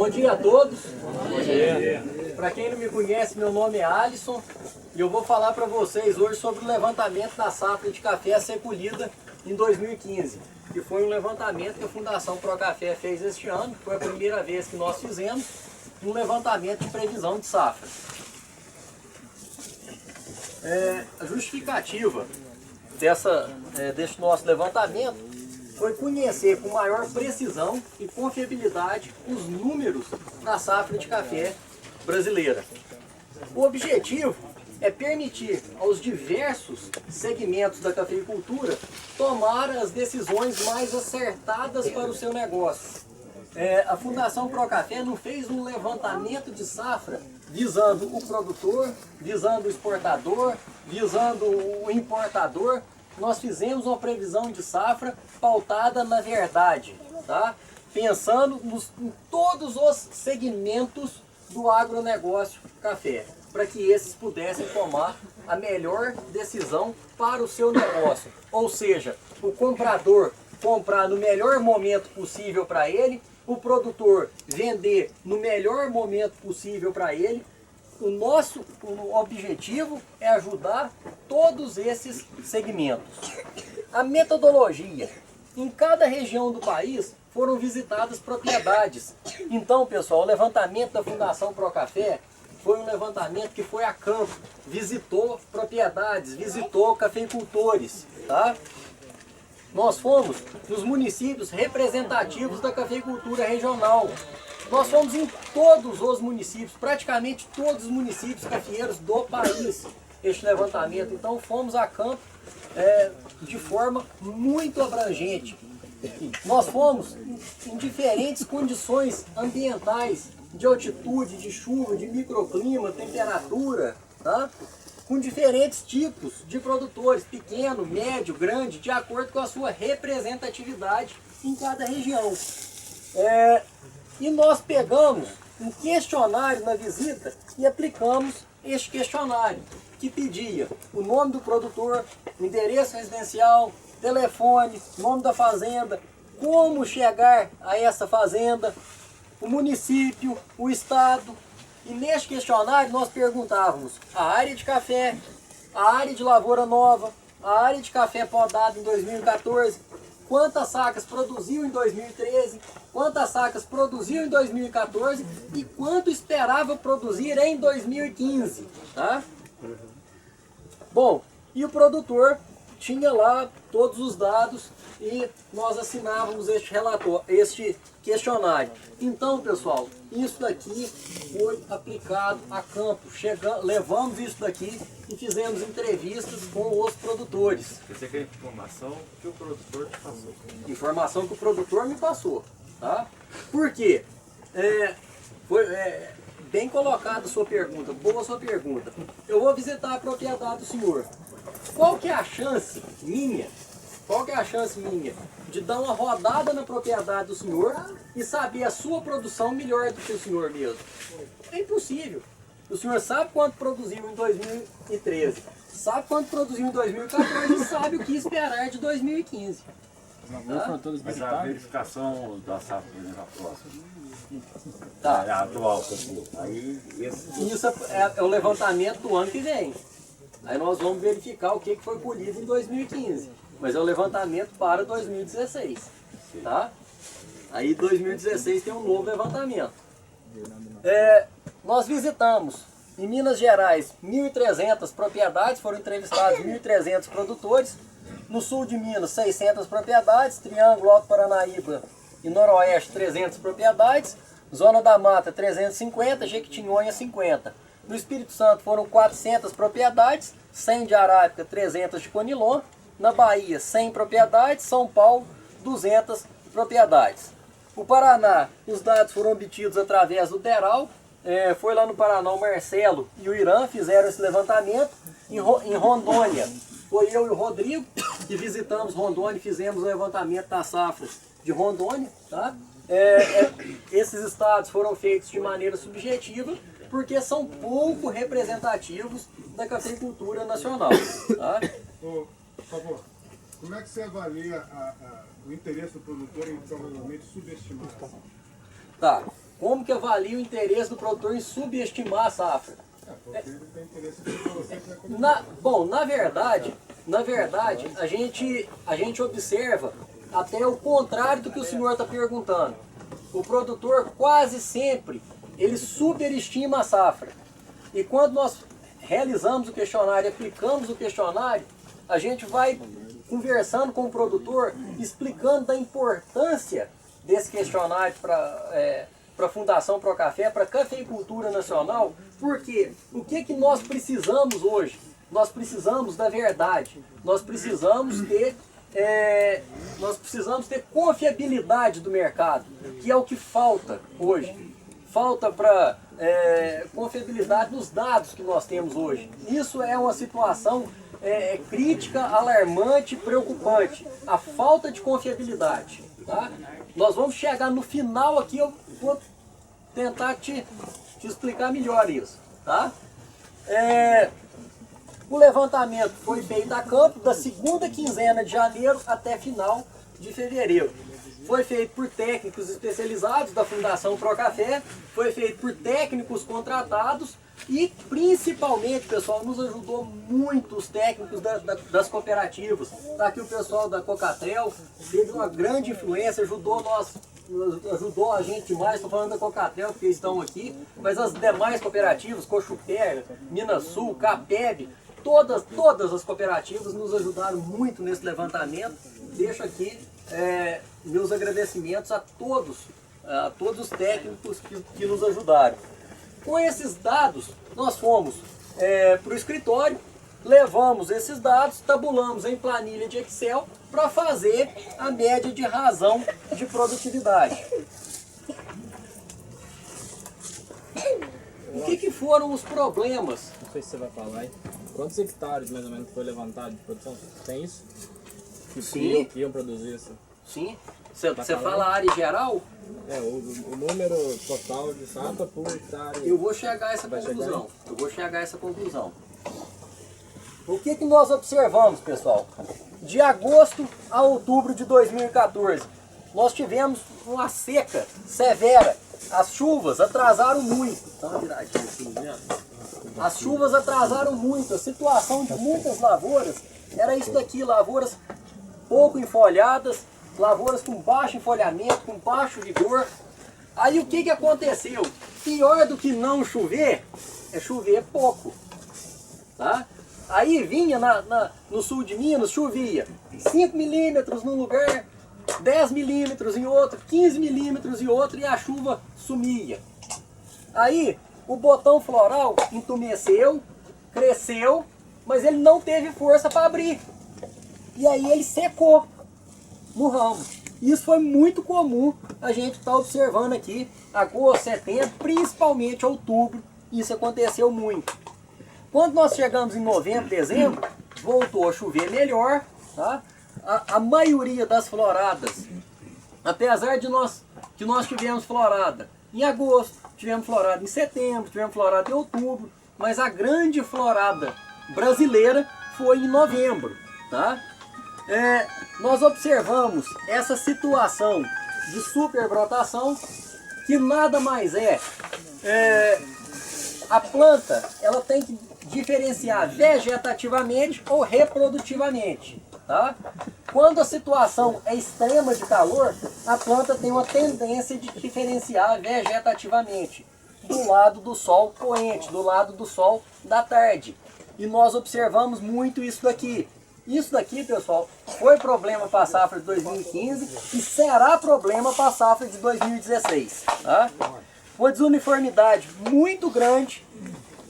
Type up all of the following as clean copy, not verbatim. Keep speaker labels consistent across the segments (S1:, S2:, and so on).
S1: Bom dia a todos. Bom dia. Para quem não me conhece, meu nome é Alisson e eu vou falar para vocês hoje sobre o levantamento da safra de café a ser colhida em 2015. Que foi um levantamento que a Fundação Procafé fez este ano. Foi a primeira vez que nós fizemos um levantamento de previsão de safra. A justificativa deste nosso levantamento foi conhecer com maior precisão e confiabilidade os números da safra de café brasileira. O objetivo é permitir aos diversos segmentos da cafeicultura tomar as decisões mais acertadas para o seu negócio. A Fundação Procafé não fez um levantamento de safra visando o produtor, visando o exportador, visando o importador. Nós fizemos uma previsão de safra pautada na verdade, tá? Pensando em todos os segmentos do agronegócio café, para que esses pudessem tomar a melhor decisão para o seu negócio. Ou seja, o comprador comprar no melhor momento possível para ele, o produtor vender no melhor momento possível para ele. O nosso objetivo é ajudar todos esses segmentos. A metodologia. Em cada região do país foram visitadas propriedades. Então, pessoal, o levantamento da Fundação Procafé foi um levantamento que foi a campo, visitou propriedades, visitou cafeicultores, tá? Nós fomos nos municípios representativos da cafeicultura regional. Nós fomos em todos os municípios, praticamente todos os municípios cafeeiros do país, este levantamento. Então fomos a campo de forma muito abrangente. Nós fomos em diferentes condições ambientais, de altitude, de chuva, de microclima, temperatura, tá? Com diferentes tipos de produtores, pequeno, médio, grande, de acordo com a sua representatividade em cada região. E nós pegamos um questionário na visita e aplicamos este questionário, que pedia o nome do produtor, o endereço residencial, telefone, nome da fazenda, como chegar a essa fazenda, o município, o estado. E neste questionário nós perguntávamos a área de café, a área de lavoura nova, a área de café podado em 2014, quantas sacas produziu em 2013, quantas sacas produziu em 2014 e quanto esperava produzir em 2015, tá? Bom, e o produtor tinha lá todos os dados e nós assinávamos este questionário. Então, pessoal, isso daqui foi aplicado a campo. Levamos isso daqui e fizemos entrevistas com os produtores.
S2: Você quer informação que o produtor te passou?
S1: Informação que o produtor me passou, tá? Por quê? Foi bem colocada a sua pergunta, boa sua pergunta. Eu vou visitar a propriedade do senhor. Qual que é a chance minha de dar uma rodada na propriedade do senhor e saber a sua produção melhor do que o senhor mesmo? É impossível. O senhor sabe quanto produziu em 2013, sabe quanto produziu em 2014 e sabe o que esperar de 2015. Tá?
S2: Mas a verificação da safra na próxima.
S1: Tá.
S2: A atual, aí
S1: Isso é o levantamento do ano que vem. Aí nós vamos verificar o que foi colhido em 2015. Mas é o levantamento para 2016. Tá? Aí 2016 tem um novo levantamento. Nós visitamos em Minas Gerais 1.300 propriedades, foram entrevistados 1.300 produtores. No sul de Minas 600 propriedades, Triângulo, Alto Paranaíba e Noroeste 300 propriedades. Zona da Mata 350, Jequitinhonha 50. No Espírito Santo foram 400 propriedades, 100 de Arábica, 300 de Conilon. Na Bahia, 100 propriedades, São Paulo, 200 propriedades. O Paraná, os dados foram obtidos através do DERAL. Foi lá no Paraná o Marcelo e o Irã fizeram esse levantamento. Em Rondônia, foi eu e o Rodrigo que visitamos Rondônia e fizemos o levantamento das safras de Rondônia. Tá? Esses estados foram feitos de maneira subjetiva, porque são pouco representativos da cafeicultura nacional. Tá?
S3: Por favor, como é que você avalia o interesse do produtor em provavelmente subestimar?
S1: Tá. Como que avalia o interesse do produtor em subestimar a safra?
S3: Porque ele tem interesse em que você quiser comer.
S1: Na verdade, a gente observa até o contrário do que o senhor está perguntando. O produtor quase sempre, ele superestima a safra. E quando nós realizamos o questionário, aplicamos o questionário, a gente vai conversando com o produtor, explicando da importância desse questionário para a Fundação Procafé, para a cafeicultura nacional, porque o que nós precisamos hoje? Nós precisamos da verdade, nós precisamos ter confiabilidade do mercado, que é o que falta hoje. Falta para confiabilidade nos dados que nós temos hoje. Isso é uma situação crítica, alarmante, preocupante. A falta de confiabilidade. Tá? Nós vamos chegar no final aqui, eu vou tentar te explicar melhor isso. Tá? O levantamento foi feito a campo da segunda quinzena de janeiro até final de fevereiro. Foi feito por técnicos especializados da Fundação Procafé, foi feito por técnicos contratados e principalmente, pessoal, nos ajudou muito os técnicos das cooperativas. Está aqui o pessoal da Cocatrel, teve uma grande influência, ajudou a gente demais. Estou falando da Cocatrel porque eles estão aqui, mas as demais cooperativas, Cochupé, Minas Sul, Capeb, todas as cooperativas nos ajudaram muito nesse levantamento. Deixo aqui meus agradecimentos a todos os técnicos que nos ajudaram. Com esses dados, nós fomos para o escritório, levamos esses dados, tabulamos em planilha de Excel para fazer a média de razão de produtividade. O que foram os problemas?
S4: Não sei se você vai falar aí. Quantos hectares mais ou menos foi levantado de produção? Tem isso?
S1: Sim.
S4: Que iam produzir isso?
S1: Sim. Você fala a área geral?
S4: O número total de safra por hectare.
S1: Eu vou chegar a essa conclusão. O que nós observamos, pessoal? De agosto a outubro de 2014, nós tivemos uma seca severa. As chuvas atrasaram muito. As chuvas atrasaram muito. A situação de muitas lavouras era isso daqui, lavouras pouco enfolhadas, lavouras com baixo enfolhamento, com baixo vigor. Aí o que aconteceu? Pior do que não chover, é chover pouco. Tá? Aí vinha no sul de Minas, chovia 5 milímetros num lugar, 10 milímetros em outro, 15 milímetros em outro, e a chuva sumia. Aí o botão floral entumeceu, cresceu, mas ele não teve força para abrir. E aí ele secou no ramo. Isso foi muito comum a gente estar observando aqui, agosto, setembro, principalmente outubro, isso aconteceu muito. Quando nós chegamos em novembro, dezembro, voltou a chover melhor, tá? A maioria das floradas, apesar de que nós tivemos florada em agosto, tivemos florada em setembro, tivemos florada em outubro, mas a grande florada brasileira foi em novembro, tá? Nós observamos essa situação de superbrotação, que nada mais a planta ela tem que diferenciar vegetativamente ou reprodutivamente. Tá? Quando a situação é extrema de calor, a planta tem uma tendência de diferenciar vegetativamente do lado do sol poente, do lado do sol da tarde. E nós observamos muito isso daqui. Isso daqui, pessoal, foi problema para a safra de 2015 e será problema para a safra de 2016. Tá? Uma desuniformidade muito grande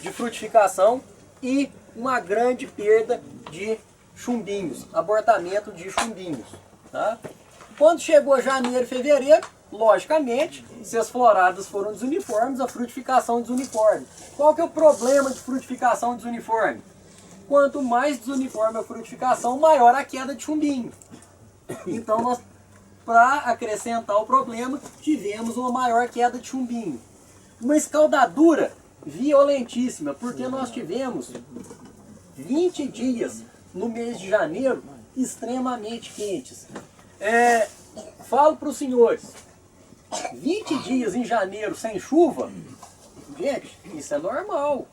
S1: de frutificação e uma grande perda de chumbinhos, abortamento de chumbinhos. Tá? Quando chegou janeiro e fevereiro, logicamente, se as floradas foram desuniformes, a frutificação desuniforme. Qual que é o problema de frutificação desuniforme? Quanto mais desuniforme a frutificação, maior a queda de chumbinho. Então, nós, para acrescentar o problema, tivemos uma maior queda de chumbinho. Uma escaldadura violentíssima, porque nós tivemos 20 dias no mês de janeiro extremamente quentes. Falo para os senhores, 20 dias em janeiro sem chuva, gente, isso é normal.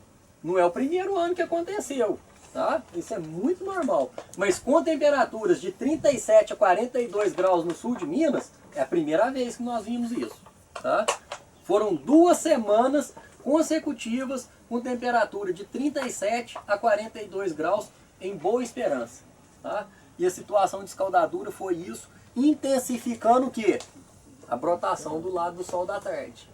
S1: Não é o primeiro ano que aconteceu, tá? Isso é muito normal. Mas com temperaturas de 37 a 42 graus no sul de Minas, é a primeira vez que nós vimos isso, tá? Foram 2 semanas consecutivas com temperatura de 37 a 42 graus em Boa Esperança, tá? E a situação de escaldadura foi isso, intensificando o quê? A brotação do lado do sol da tarde,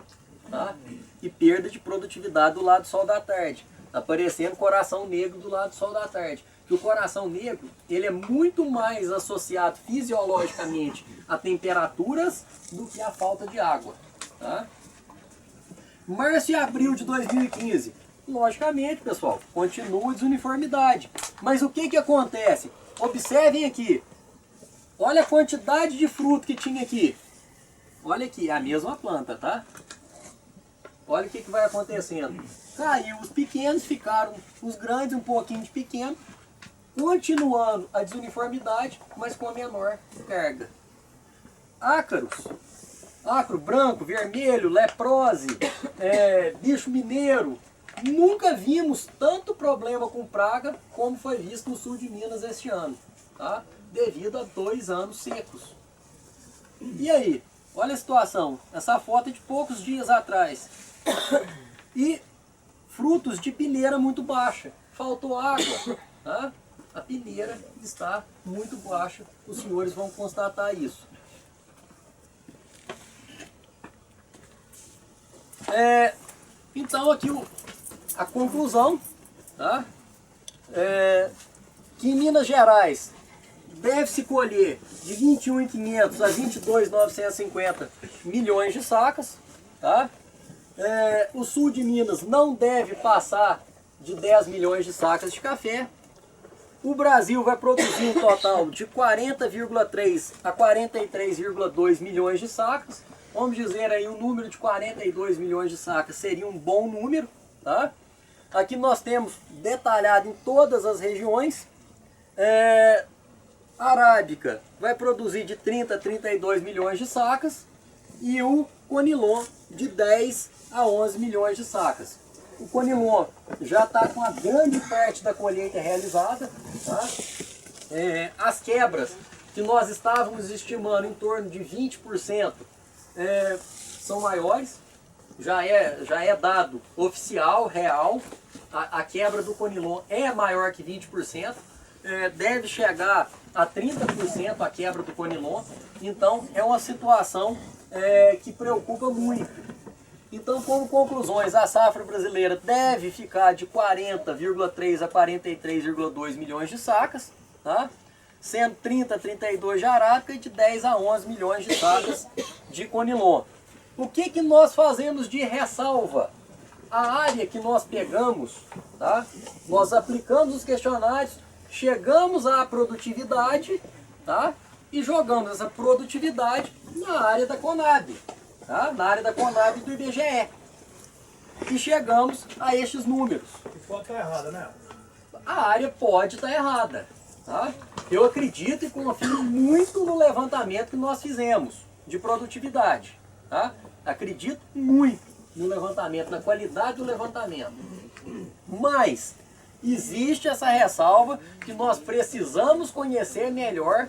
S1: tá? E perda de produtividade do lado do sol da tarde, aparecendo coração negro do lado do sol da tarde. Que o coração negro, ele é muito mais associado fisiologicamente a temperaturas do que a falta de água, tá? Março e abril de 2015, logicamente, pessoal, continua a desuniformidade. Mas o que que acontece? Observem aqui, olha a quantidade de fruto que tinha aqui. Olha aqui, é a mesma planta, tá? Olha o que que vai acontecendo. Caiu os pequenos, ficaram os grandes, um pouquinho de pequeno, continuando a desuniformidade, mas com a menor carga. Ácaros. Ácaro branco, vermelho, leprose, bicho mineiro. Nunca vimos tanto problema com praga como foi visto no sul de Minas este ano, tá? Devido a 2 anos secos. E aí? Olha a situação. Essa foto é de poucos dias atrás. E frutos de pineira muito baixa. Faltou água, tá? A pineira está muito baixa. Os senhores vão constatar isso. Então aqui a conclusão, tá? Que em Minas Gerais deve-se colher de 21.500 a 22.950 milhões de sacas, tá? O sul de Minas não deve passar de 10 milhões de sacas de café. O Brasil vai produzir um total de 40,3 a 43,2 milhões de sacas. Vamos dizer aí o número de 42 milhões de sacas seria um bom número, tá? Aqui nós temos detalhado em todas as regiões. Arábica vai produzir de 30 a 32 milhões de sacas e o Conilon de 10 a 11 milhões de sacas. O Conilon já está com a grande parte da colheita realizada, tá? As quebras que nós estávamos estimando em torno de 20%, são maiores, já é dado oficial, real, a quebra do Conilon é maior que 20%, deve chegar a 30% a quebra do Conilon, então é uma situação que preocupa muito. Então, como conclusões, a safra brasileira deve ficar de 40,3 a 43,2 milhões de sacas, tá? Sendo 30 a 32 de arábica e de 10 a 11 milhões de sacas de Conilon. O que que nós fazemos de ressalva? A área que nós pegamos, tá? Nós aplicamos os questionários, chegamos à produtividade, tá? E jogamos essa produtividade na área da Conab, tá? Na área da Conab do IBGE. E chegamos a estes números.
S3: Pode estar errada, né?
S1: A área pode estar errada, tá? Eu acredito e confio muito no levantamento que nós fizemos de produtividade, tá? Acredito muito no levantamento, na qualidade do levantamento. Mas existe essa ressalva que nós precisamos conhecer melhor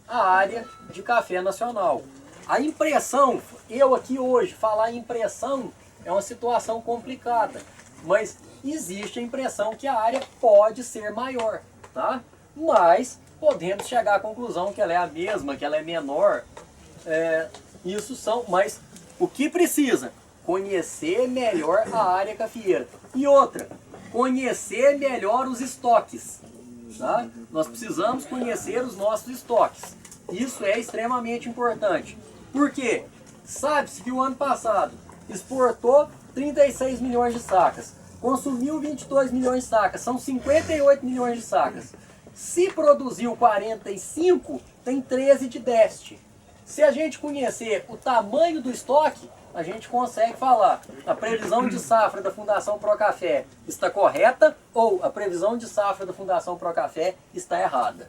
S1: a área de café nacional. A impressão, eu aqui hoje falar em impressão é uma situação complicada, mas existe a impressão que a área pode ser maior, tá? Mas podemos chegar à conclusão que ela é a mesma, que ela é menor. Mas o que precisa? Conhecer melhor a área cafeeira. E outra, conhecer melhor os estoques, tá? Nós precisamos conhecer os nossos estoques. Isso é extremamente importante. Por quê? Sabe-se que o ano passado exportou 36 milhões de sacas, consumiu 22 milhões de sacas, são 58 milhões de sacas. Se produziu 45, tem 13 de déficit. Se a gente conhecer o tamanho do estoque, a gente consegue falar a previsão de safra da Fundação Procafé está correta ou a previsão de safra da Fundação Procafé está errada.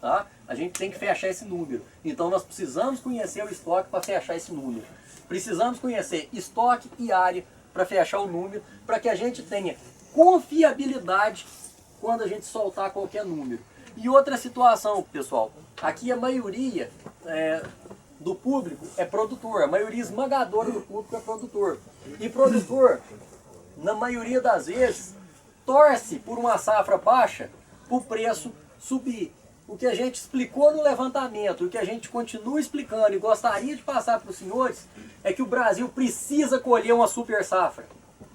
S1: Tá? A gente tem que fechar esse número. Então nós precisamos conhecer o estoque para fechar esse número. Precisamos conhecer estoque e área para fechar o número, para que a gente tenha confiabilidade quando a gente soltar qualquer número. E outra situação, pessoal, aqui a maioria do público é produtor, a maioria esmagadora do público é produtor. E produtor, na maioria das vezes, torce por uma safra baixa para o preço subir. O que a gente explicou no levantamento, o que a gente continua explicando e gostaria de passar para os senhores, é que o Brasil precisa colher uma super safra.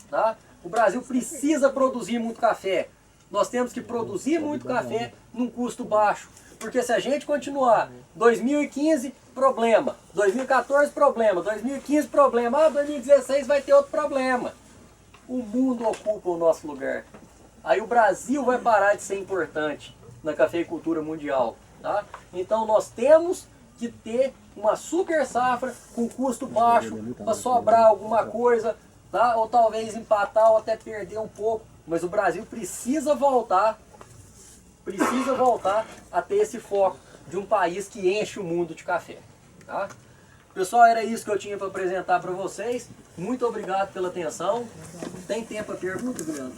S1: Tá? O Brasil precisa produzir muito café. Nós temos que produzir muito café num custo baixo. Porque se a gente continuar 2015, problema. 2014, problema. 2015, problema. 2016 vai ter outro problema. O mundo ocupa o nosso lugar. Aí o Brasil vai parar de ser importante na cafeicultura mundial. Tá? Então nós temos que ter uma super safra com custo baixo para sobrar alguma coisa, tá? Ou talvez empatar ou até perder um pouco. Mas o Brasil precisa voltar a ter esse foco de um país que enche o mundo de café. Tá? Pessoal, era isso que eu tinha para apresentar para vocês. Muito obrigado pela atenção. Tem tempo para pergunta, Juliano?